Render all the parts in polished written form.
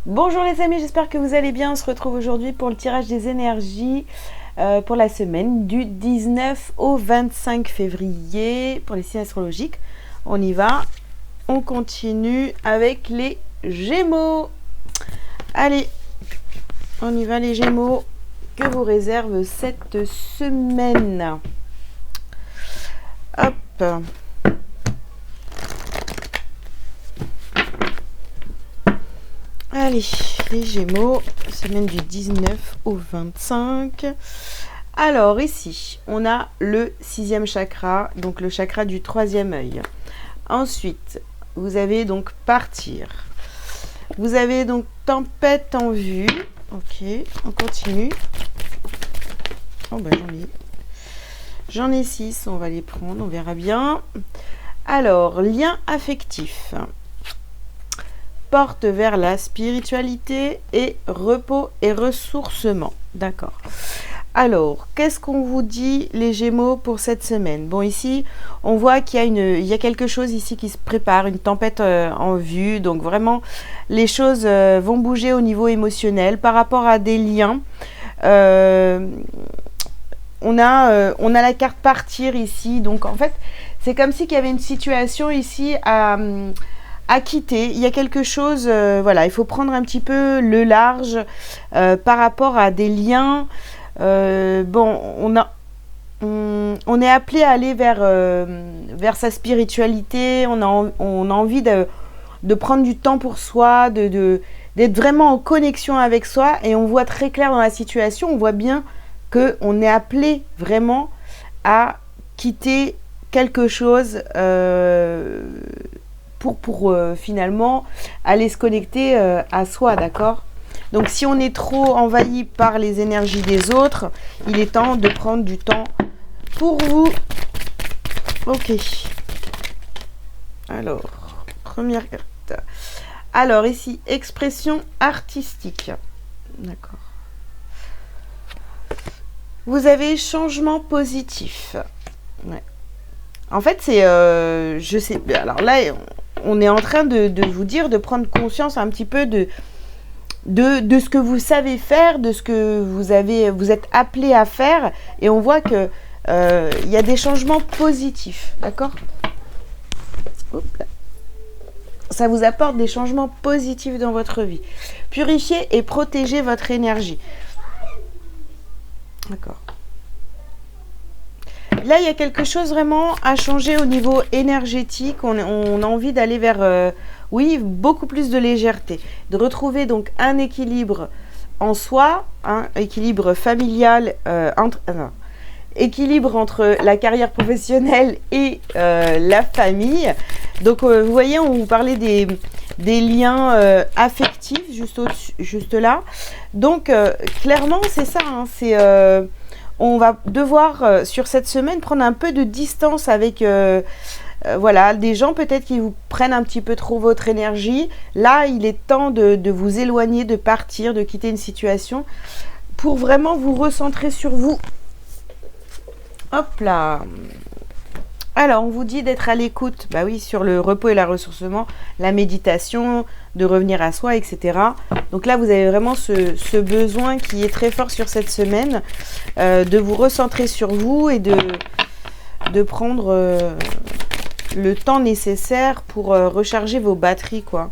Bonjour les amis, j'espère que vous allez bien. On se retrouve aujourd'hui pour le tirage des énergies pour la semaine du 19 au 25 février pour les signes astrologiques. On y va, on continue avec les Gémeaux. Allez, on y va les Gémeaux. Que vous réserve cette semaine? Hop. Allez, les Gémeaux, semaine du 19 au 25. Alors ici, on a le 6e chakra, donc le chakra du 3e œil. Ensuite, vous avez donc partir. Vous avez donc tempête en vue. Ok, on continue. Oh ben j'en ai 6, on va les prendre, on verra bien. Alors, lien affectif. Porte vers la spiritualité et repos et ressourcement. D'accord. Alors, qu'est-ce qu'on vous dit les Gémeaux pour cette semaine? Bon, ici, on voit qu'il y a quelque chose ici qui se prépare, une tempête en vue. Donc vraiment, les choses vont bouger au niveau émotionnel par rapport à des liens. On a la carte partir ici. Donc en fait, c'est comme si qu'il y avait une situation ici à quitter. Il y a quelque chose, voilà, il faut prendre un petit peu le large par rapport à des liens. Bon, on est appelé à aller vers sa spiritualité. On a envie de prendre du temps pour soi, d'être vraiment en connexion avec soi. Et on voit très clair dans la situation, on voit bien qu'on est appelé vraiment à quitter quelque chose pour finalement aller se connecter à soi, d'accord? Donc si on est trop envahi par les énergies des autres, il est temps de prendre du temps pour vous. Ok. Alors, première carte. Alors ici, expression artistique. D'accord. Vous avez changement positif. Ouais. En fait, c'est, je sais, alors là, on est en train de vous dire de prendre conscience un petit peu de ce que vous savez faire, de ce que vous êtes appelé à faire, et on voit que il y a des changements positifs, d'accord? Ça vous apporte des changements positifs dans votre vie. Purifiez et protégez votre énergie. D'accord. Là, il y a quelque chose vraiment à changer au niveau énergétique. On a envie d'aller vers, oui, beaucoup plus de légèreté. De retrouver donc un équilibre en soi, un équilibre familial, équilibre entre la carrière professionnelle et la famille. Donc, vous voyez, on vous parlait des liens affectifs juste là. Donc, clairement, c'est ça. Hein, c'est... on va devoir, sur cette semaine, prendre un peu de distance avec voilà, des gens peut-être qui vous prennent un petit peu trop votre énergie. Là, il est temps de vous éloigner, de partir, de quitter une situation pour vraiment vous recentrer sur vous. Hop là. Alors, on vous dit d'être à l'écoute, bah oui, sur le repos et le ressourcement, la méditation, de revenir à soi, etc. Donc là, vous avez vraiment ce besoin qui est très fort sur cette semaine, de vous recentrer sur vous et de prendre le temps nécessaire pour recharger vos batteries, quoi.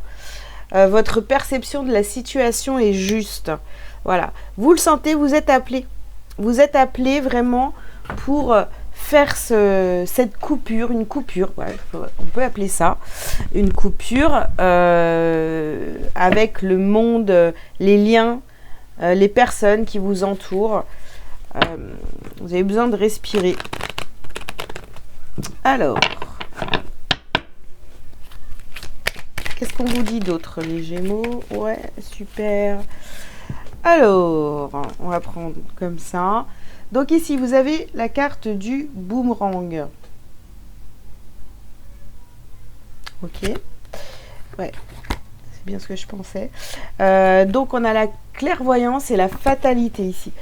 Votre perception de la situation est juste. Voilà. Vous le sentez, vous êtes appelé. Vous êtes appelé vraiment pour... faire cette coupure, une coupure, ouais, on peut appeler ça, une coupure avec le monde, les liens, les personnes qui vous entourent. Vous avez besoin de respirer. Alors, qu'est-ce qu'on vous dit d'autre, les Gémeaux? Ouais, super. Alors, on va prendre comme ça. Donc ici, vous avez la carte du boomerang. Ok. Ouais, c'est bien ce que je pensais. Donc, on a la clairvoyance et la fatalité ici.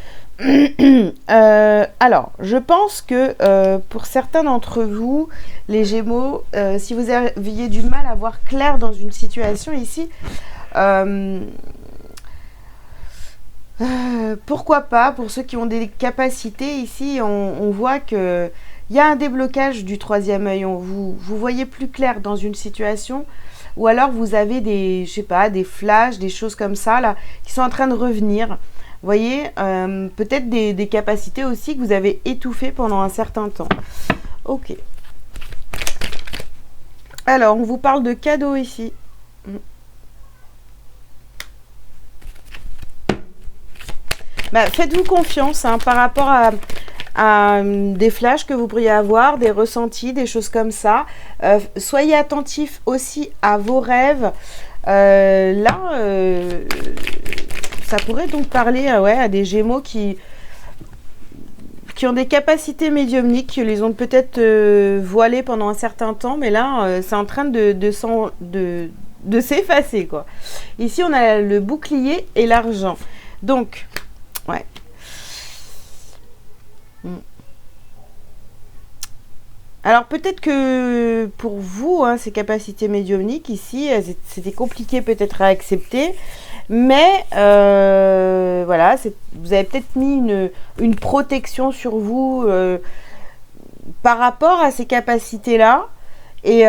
Alors, je pense que pour certains d'entre vous, les Gémeaux, si vous aviez du mal à voir clair dans une situation ici, Pourquoi pas, pour ceux qui ont des capacités, ici, on voit que il y a un déblocage du troisième œil. Vous voyez plus clair dans une situation, ou alors vous avez des, je sais pas, des flashs, des choses comme ça, là, qui sont en train de revenir. Vous voyez, peut-être des capacités aussi que vous avez étouffées pendant un certain temps. Ok. Alors, on vous parle de cadeaux ici. Bah, faites-vous confiance hein, par rapport à des flashs que vous pourriez avoir, des ressentis, des choses comme ça. Soyez attentifs aussi à vos rêves. Ça pourrait donc parler ouais, à des Gémeaux qui ont des capacités médiumniques, qui les ont peut-être voilées pendant un certain temps, mais là, c'est en train de s'effacer, quoi. Ici, on a le bouclier et l'argent. Donc, ouais. Alors peut-être que pour vous, hein, ces capacités médiumniques ici, c'était compliqué peut-être à accepter, mais voilà, vous avez peut-être mis une protection sur vous par rapport à ces capacités-là. Et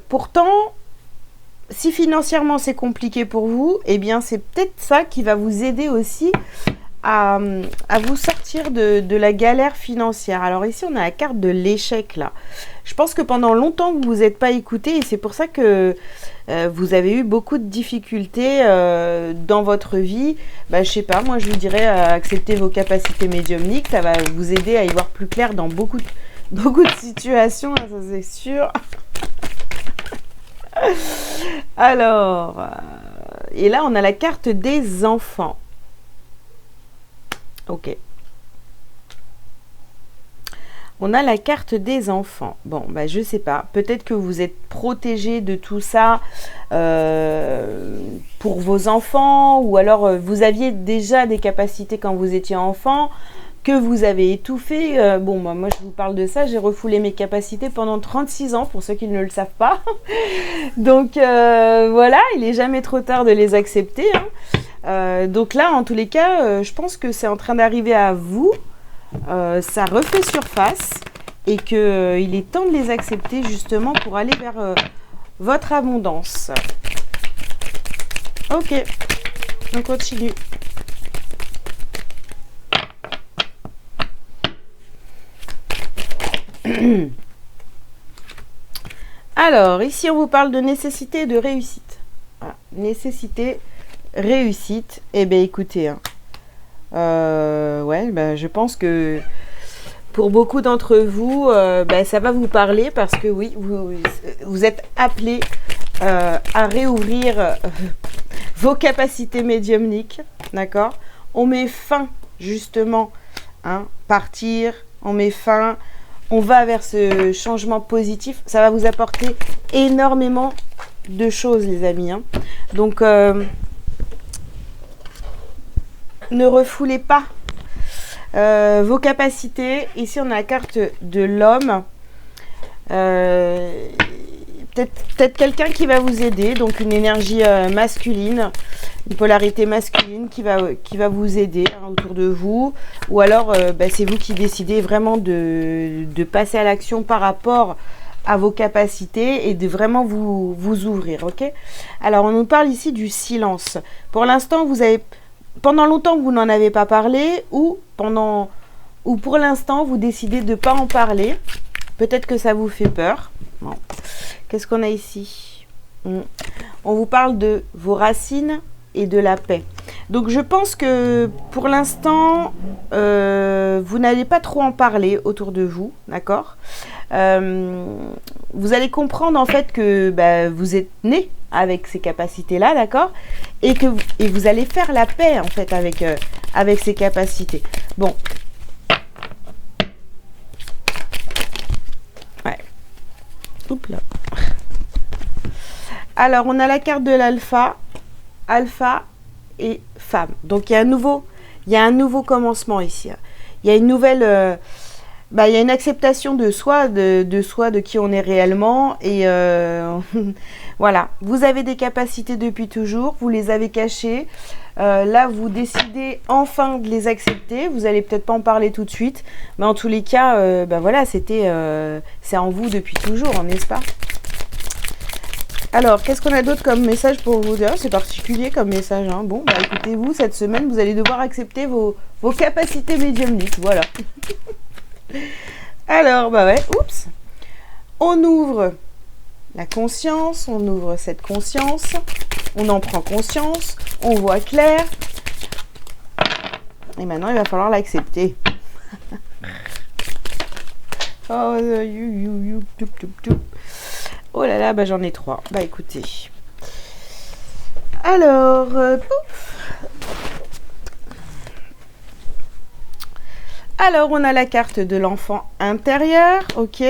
pourtant, si financièrement c'est compliqué pour vous, eh bien c'est peut-être ça qui va vous aider aussi à vous sortir de la galère financière. Alors ici, on a la carte de l'échec, là. Je pense que pendant longtemps, vous ne vous êtes pas écouté et c'est pour ça que vous avez eu beaucoup de difficultés dans votre vie. Bah, je sais pas, moi, je vous dirais accepter vos capacités médiumniques. Ça va vous aider à y voir plus clair dans beaucoup de situations, ça c'est sûr. Alors, et là, on a la carte des enfants. Ok. On a la carte des enfants. Bon, bah, je sais pas. Peut-être que vous êtes protégé de tout ça pour vos enfants, ou alors vous aviez déjà des capacités quand vous étiez enfant, que vous avez étouffé. Bon, bah, moi, je vous parle de ça. J'ai refoulé mes capacités pendant 36 ans, pour ceux qui ne le savent pas. Donc, voilà, il n'est jamais trop tard de les accepter, hein. Donc là, en tous les cas, je pense que c'est en train d'arriver à vous. Ça refait surface et qu'il est temps de les accepter justement pour aller vers votre abondance. Ok, on continue. Alors, ici, on vous parle de nécessité et de réussite. Voilà. Nécessité, réussite. Eh bien, écoutez, hein, ouais, bah, je pense que pour beaucoup d'entre vous, bah, ça va vous parler parce que oui, vous êtes appelés à réouvrir vos capacités médiumniques, d'accord? On met fin, justement, hein, partir, on met fin, on va vers ce changement positif. Ça va vous apporter énormément de choses, les amis, hein. Donc, ne refoulez pas vos capacités. Ici, on a la carte de l'homme. Peut-être quelqu'un qui va vous aider. Donc, une énergie masculine, une polarité masculine qui va vous aider, hein, autour de vous. Ou alors, bah, c'est vous qui décidez vraiment de passer à l'action par rapport à vos capacités et de vraiment vous ouvrir. Ok? Alors, on nous parle ici du silence. Pour l'instant, vous avez... Pendant longtemps, vous n'en avez pas parlé, ou pour l'instant, vous décidez de ne pas en parler. Peut-être que ça vous fait peur. Bon. Qu'est-ce qu'on a ici? On vous parle de vos racines et de la paix. Donc, je pense que pour l'instant, vous n'allez pas trop en parler autour de vous, d'accord? Vous allez comprendre en fait que bah, vous êtes né avec ces capacités-là, d'accord? Et vous allez faire la paix en fait avec ces capacités. Bon. Ouais. Oups là. Alors, on a la carte de l'alpha, alpha et femme. Donc, il y a un nouveau commencement ici. Il y a une nouvelle... bah, il y a une acceptation de soi, de qui on est réellement. Et voilà, vous avez des capacités depuis toujours, vous les avez cachées. Là, vous décidez enfin de les accepter. Vous allez peut-être pas en parler tout de suite, mais en tous les cas, ben voilà, c'est en vous depuis toujours, n'est-ce pas? Alors, qu'est-ce qu'on a d'autre comme message pour vous? D'ailleurs, c'est particulier comme message. Hein. Bon, bah écoutez-vous, cette semaine, vous allez devoir accepter vos capacités médiumniques. Voilà. Alors, bah ouais, oups. On ouvre la conscience, on ouvre cette conscience, on en prend conscience, on voit clair. Et maintenant, il va falloir l'accepter. Oh, oh là là, bah j'en ai 3. Bah écoutez. Alors, pouf. Alors, on a la carte de l'enfant intérieur, ok.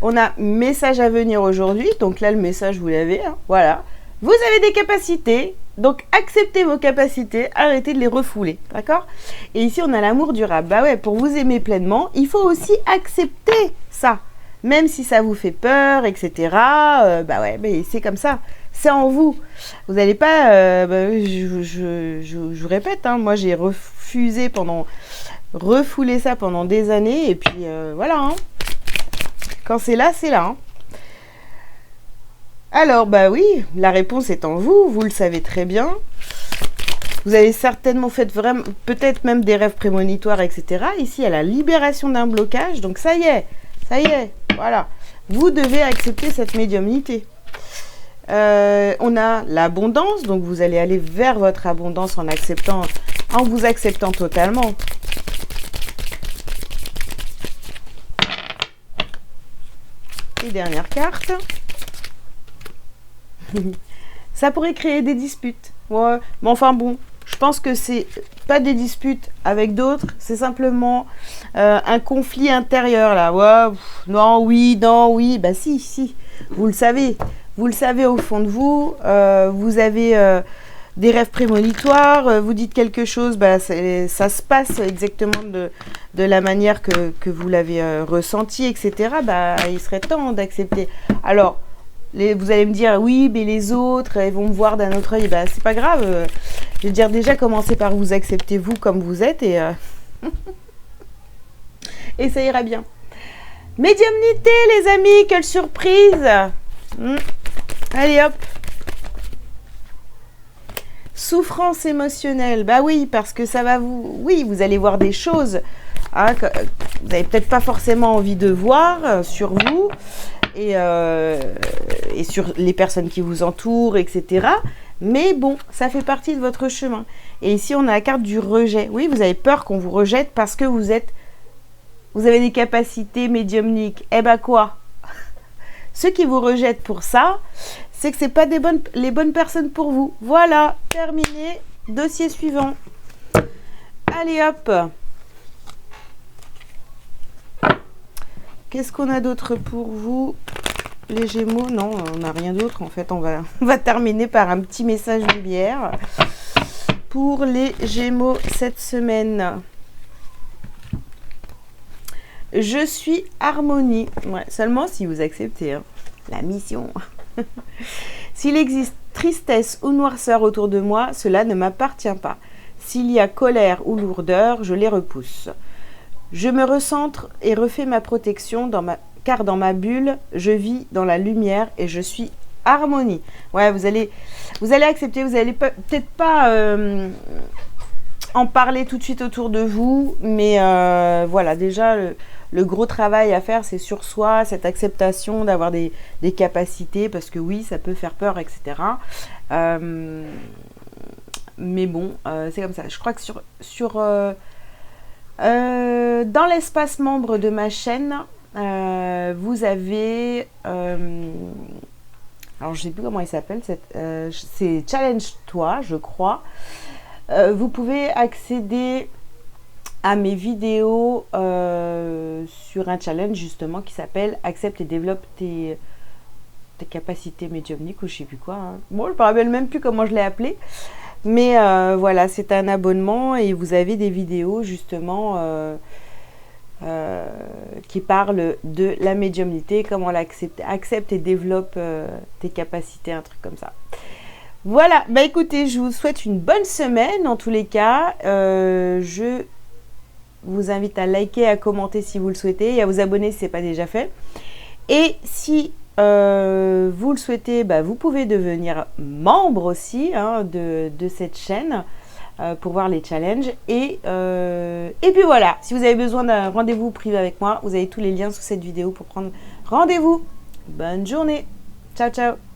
On a message à venir aujourd'hui. Donc là, le message, vous l'avez, hein, voilà. Vous avez des capacités, donc acceptez vos capacités, arrêtez de les refouler, d'accord? Et ici, on a l'amour durable. Bah ouais, pour vous aimer pleinement, il faut aussi accepter ça. Même si ça vous fait peur, etc. Bah ouais, mais c'est comme ça. C'est en vous. Vous n'allez pas... je vous répète, hein, moi j'ai refoulé ça pendant des années. Et puis voilà. Hein. Quand c'est là, c'est là. Hein. Alors, bah oui, la réponse est en vous. Vous le savez très bien. Vous avez certainement fait vraiment, peut-être même des rêves prémonitoires, etc. Ici, il y a la libération d'un blocage. Donc ça y est. Voilà. Vous devez accepter cette médiumnité. On a l'abondance. Donc, vous allez aller vers votre abondance en vous acceptant totalement. Et dernière carte. Ça pourrait créer des disputes. Ouais, mais enfin bon, je pense que c'est pas des disputes avec d'autres, c'est simplement un conflit intérieur là. Ouais, non, oui, bah si, vous le savez au fond de vous. Vous avez des rêves prémonitoires, vous dites quelque chose, bah, ça se passe exactement de la manière que vous l'avez ressenti, etc. Bah, il serait temps d'accepter. Alors, vous allez me dire, oui, mais les autres, ils vont me voir d'un autre œil. Bah, c'est pas grave. Je veux dire, déjà, commencez par vous accepter, vous, comme vous êtes, et et ça ira bien. Médiumnité, les amis, quelle surprise. Allez, hop. Souffrance émotionnelle. Bah oui, parce que ça va vous allez voir des choses hein, que vous n'avez peut-être pas forcément envie de voir sur vous. Et sur les personnes qui vous entourent, etc. Mais bon, ça fait partie de votre chemin. Et ici, on a la carte du rejet. Oui, vous avez peur qu'on vous rejette parce que vous avez des capacités médiumniques. Eh ben quoi? Ceux qui vous rejettent pour ça, c'est que ce n'est pas les bonnes personnes pour vous. Voilà, terminé. Dossier suivant. Allez, hop. Qu'est-ce qu'on a d'autre pour vous? Les Gémeaux, non, on n'a rien d'autre. En fait, on va terminer par un petit message de bière pour les Gémeaux cette semaine. Je suis harmonie. Ouais, seulement si vous acceptez hein, la mission. S'il existe tristesse ou noirceur autour de moi, cela ne m'appartient pas. S'il y a colère ou lourdeur, je les repousse. Je me recentre et refais ma protection car dans ma bulle, je vis dans la lumière et je suis harmonie. Ouais, vous allez accepter, vous allez peut-être pas en parler tout de suite autour de vous, mais voilà, déjà le gros travail à faire, c'est sur soi, cette acceptation d'avoir des capacités, parce que oui, ça peut faire peur, etc. Mais bon, c'est comme ça. Je crois que dans l'espace membre de ma chaîne, vous avez alors je sais plus comment il s'appelle, c'est Challenge Toi, je crois. Vous pouvez accéder à mes vidéos sur un challenge justement qui s'appelle Accepte et développe tes capacités médiumniques ou je sais plus quoi. Hein. Bon, je me rappelle même plus comment je l'ai appelé. Mais voilà, c'est un abonnement et vous avez des vidéos justement qui parlent de la médiumnité, comment l'accepte et développe tes capacités, un truc comme ça. Voilà, bah écoutez, je vous souhaite une bonne semaine en tous les cas. Je vous invite à liker, à commenter si vous le souhaitez et à vous abonner si ce n'est pas déjà fait. Et si vous le souhaitez, bah, vous pouvez devenir membre aussi hein, de cette chaîne pour voir les challenges. Et puis voilà, si vous avez besoin d'un rendez-vous privé avec moi, vous avez tous les liens sous cette vidéo pour prendre rendez-vous. Bonne journée. Ciao, ciao.